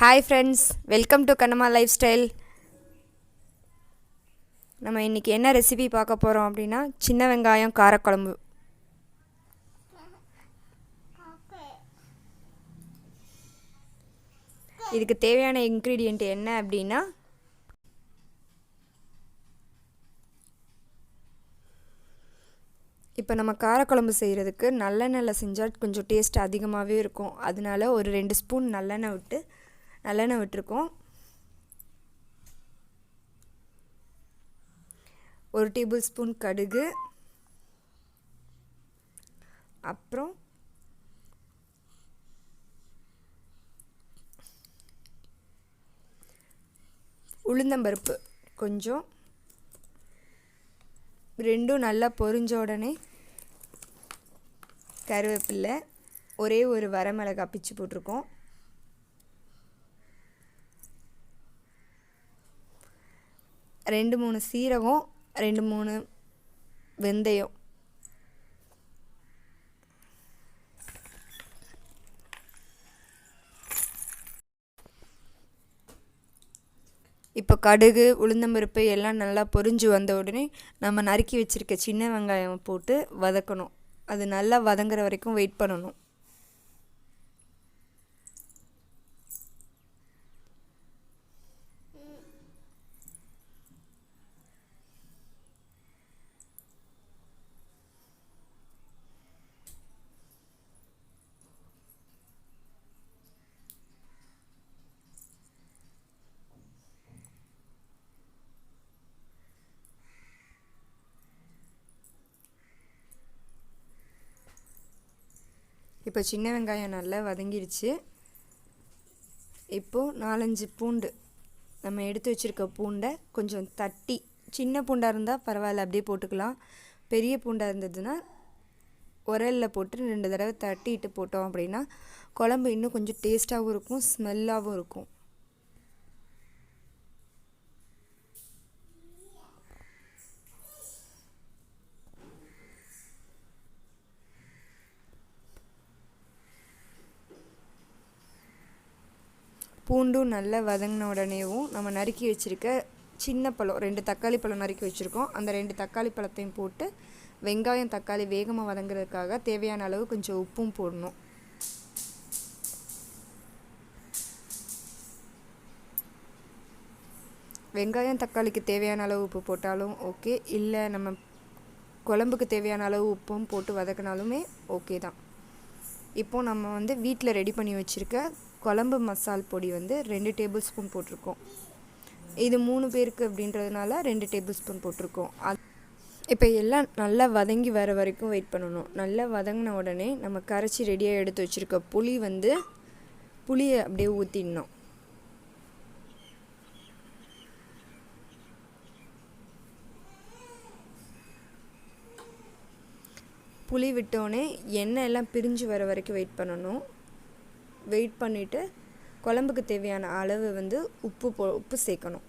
Hi friends, welcome to Kannamma life style. நம்ம இன்றைக்கி என்ன ரெசிபி பார்க்க போகிறோம் அப்படின்னா, சின்ன வெங்காயம் காரக்குழம்பு. இதுக்கு தேவையான இன்க்ரீடியண்ட் என்ன அப்படின்னா, இப்போ நம்ம காரக்குழம்பு செய்கிறதுக்கு நல்லெண்ணெயில் செஞ்சால் கொஞ்சம் டேஸ்ட் அதிகமாகவே இருக்கும். அதனால ஒரு 2 ஸ்பூன் நல்லெண்ணெய் விட்டுருக்கோம். 1 டேபிள் ஸ்பூன் கடுகு, அப்புறம் உளுந்தம்பருப்பு கொஞ்சம், ரெண்டும் நல்லா பொரிஞ்ச உடனே கருவேப்பிலை, ஒரே ஒரு வரமிளகாய் பிச்சு போட்டிருக்கோம். ரெண்டு 3 சீரகம், 2-3 வெந்தயம். இப்போ கடுகு உளுந்தம்பருப்பு எல்லாம் நல்லா பொரிஞ்சு வந்த உடனே நம்ம நறுக்கி வச்சுருக்க சின்ன வெங்காயம் போட்டு வதக்கணும். அது நல்லா வதங்குற வரைக்கும் வெயிட் பண்ணணும். இப்போ சின்ன வெங்காயம் நல்லா வதங்கிடுச்சு. இப்போது 4-5 பூண்டு, நம்ம எடுத்து வச்சுருக்க பூண்டை கொஞ்சம் தட்டி, சின்ன பூண்டாக இருந்தால் பரவாயில்ல அப்படியே போட்டுக்கலாம். பெரிய பூண்டாக இருந்ததுன்னா உரலில் போட்டு 2 தடவை தட்டிட்டு போட்டோம் அப்படின்னா குழம்பு இன்னும் கொஞ்சம் டேஸ்ட்டாகவும் இருக்கும், ஸ்மெல்லாகவும் இருக்கும். பூண்டும் நல்லா வதங்கின உடனேவும் நம்ம நறுக்கி வச்சுருக்க சின்ன பழம் 2 தக்காளி பழம் நறுக்கி வச்சுருக்கோம். அந்த 2 தக்காளி பழத்தையும் போட்டு வெங்காயம் தக்காளி வேகமாக வதங்குறதுக்காக தேவையான அளவு கொஞ்சம் உப்பும் போடணும். வெங்காயம் தக்காளிக்கு தேவையான அளவு உப்பு போட்டாலும் ஓகே, இல்லை நம்ம குழம்புக்கு தேவையான அளவு உப்பும் போட்டு வதக்கினாலுமே ஓகே தான். இப்போது நம்ம வீட்டில் ரெடி பண்ணி வச்சுருக்க குழம்பு மசால் பொடி 2 டேபிள் ஸ்பூன் போட்டிருக்கோம். இது 3 பேருக்கு அப்படின்றதுனால 2 டேபிள் ஸ்பூன் போட்டிருக்கோம். இப்போ எல்லாம் நல்லா வதங்கி வர வரைக்கும் வெயிட் பண்ணணும். நல்லா வதங்கின உடனே நம்ம கரைச்சி ரெடியாக எடுத்து வச்சுருக்க புளியை அப்படியே ஊற்றிடணும். புளி விட்டோடனே எண்ணெய் எல்லாம் பிரிஞ்சு வர வரைக்கும் வெயிட் பண்ணணும். வெயிட் பண்ணிவிட்டு குழம்புக்கு தேவையான அளவு உப்பு சேர்க்கணும்.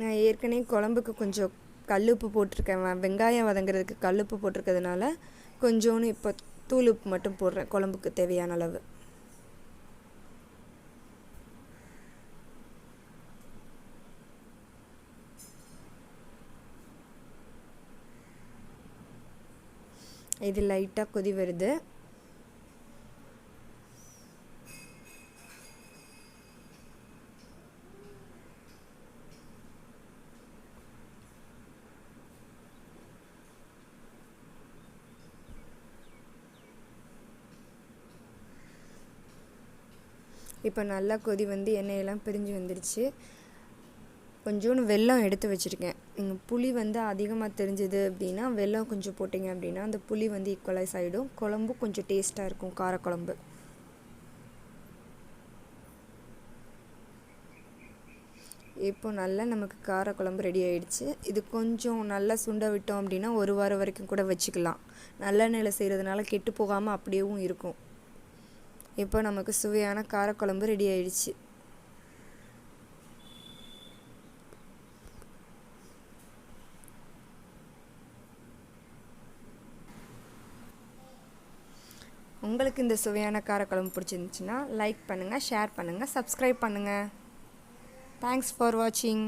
நான் ஏற்கனவே குழம்புக்கு கொஞ்சம் கல்லுப்பு போட்டிருக்கேன். வெங்காயம் வதங்குறதுக்கு கல்லுப்பு போட்டிருக்கிறதுனால கொஞ்சோன்னு இப்போ தூள் உப்பு மட்டும் போடுறேன் குழம்புக்கு தேவையான அளவு. இது லைட்டாக கொதி வருது. இப்போ நல்லா கொதி எண்ணெயெல்லாம் பிரிஞ்சு வந்துடுச்சு. கொஞ்சோண்டு வெல்லம் எடுத்து வச்சுருக்கேன். புளி அதிகமாக தெரிஞ்சுது அப்படின்னா வெல்லம் கொஞ்சம் போட்டிங்க அப்படின்னா அந்த புளி ஈக்குவலைஸ் ஆகிடும். குழம்பும் கொஞ்சம் டேஸ்ட்டாக இருக்கும், காரக்குழம்பு. இப்போ நல்லா நமக்கு காரக்குழம்பு ரெடி ஆயிடுச்சு. இது கொஞ்சம் நல்லா சுண்ட விட்டோம் அப்படின்னா 1 வாரம் வரைக்கும் கூட வச்சுக்கலாம். நல்லெண்ணெயில் செய்கிறதுனால கெட்டு போகாமல் அப்படியேவும் இருக்கும். இப்போ நமக்கு சுவையான காரக்குழம்பு ரெடி ஆயிடுச்சு. உங்களுக்கு இந்த சுவையான காரக்குழம்பு பிடிச்சிருந்துச்சுன்னா லைக் பண்ணுங்கள், ஷேர் பண்ணுங்கள், சப்ஸ்கிரைப் பண்ணுங்கள். தேங்க்ஸ் ஃபார் வாட்சிங்.